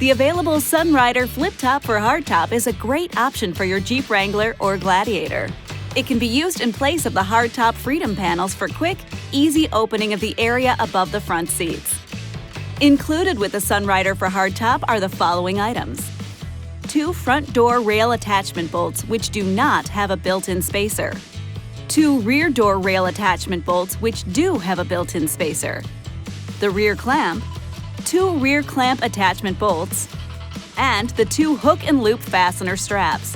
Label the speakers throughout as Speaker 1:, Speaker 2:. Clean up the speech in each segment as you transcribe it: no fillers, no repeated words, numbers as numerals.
Speaker 1: The available Sunrider Flip Top for Hardtop is a great option for your Jeep Wrangler or Gladiator. It can be used in place of the Hardtop Freedom panels for quick, easy opening of the area above the front seats. Included with the Sunrider for Hardtop are the following items: 2 front door rail attachment bolts which do not have a built-in spacer, 2 rear door rail attachment bolts which do have a built-in spacer, the rear clamp, 2 rear clamp attachment bolts, and the 2 hook and loop fastener straps.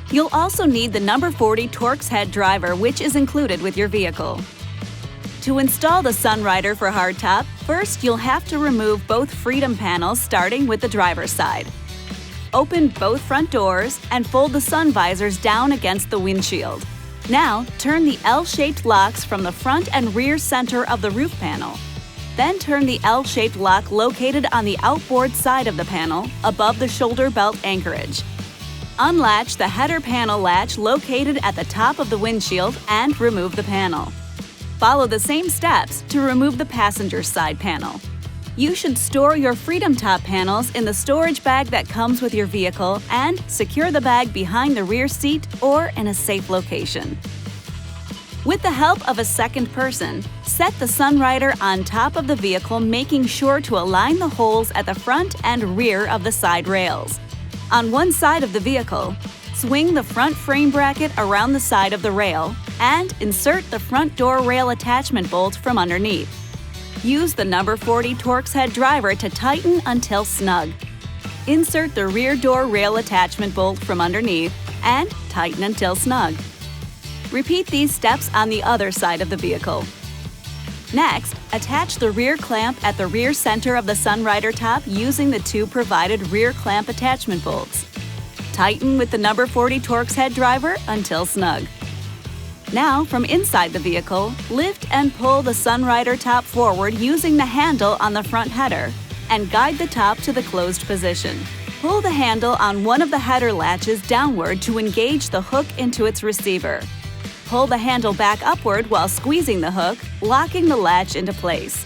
Speaker 1: You'll also need the number 40 Torx head driver, which is included with your vehicle. To install the Sunrider for Hardtop, first you'll have to remove both Freedom panels starting with the driver's side. Open both front doors and fold the sun visors down against the windshield. Now, turn the L-shaped locks from the front and rear center of the roof panel. Then turn the L-shaped lock located on the outboard side of the panel, above the shoulder belt anchorage. Unlatch the header panel latch located at the top of the windshield and remove the panel. Follow the same steps to remove the passenger side panel. You should store your Freedom Top panels in the storage bag that comes with your vehicle and secure the bag behind the rear seat or in a safe location. With the help of a second person, set the Sunrider on top of the vehicle, making sure to align the holes at the front and rear of the side rails. On one side of the vehicle, swing the front frame bracket around the side of the rail and insert the front door rail attachment bolt from underneath. Use the number 40 Torx head driver to tighten until snug. Insert the rear door rail attachment bolt from underneath and tighten until snug. Repeat these steps on the other side of the vehicle. Next, attach the rear clamp at the rear center of the Sunrider top using the 2 provided rear clamp attachment bolts. Tighten with the number 40 Torx head driver until snug. Now, from inside the vehicle, lift and pull the Sunrider top forward using the handle on the front header and guide the top to the closed position. Pull the handle on one of the header latches downward to engage the hook into its receiver. Pull the handle back upward while squeezing the hook, locking the latch into place.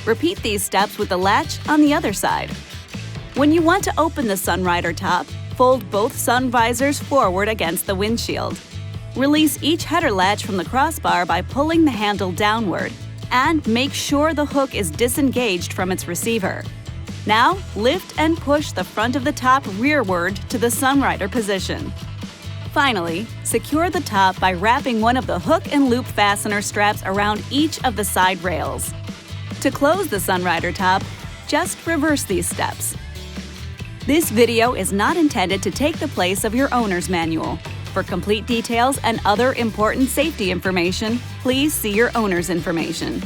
Speaker 1: Repeat these steps with the latch on the other side. When you want to open the Sunrider top, fold both sun visors forward against the windshield. Release each header latch from the crossbar by pulling the handle downward, and make sure the hook is disengaged from its receiver. Now, lift and push the front of the top rearward to the Sunrider position. Finally, secure the top by wrapping one of the hook and loop fastener straps around each of the side rails. To close the Sunrider top, just reverse these steps. This video is not intended to take the place of your owner's manual. For complete details and other important safety information, please see your owner's information.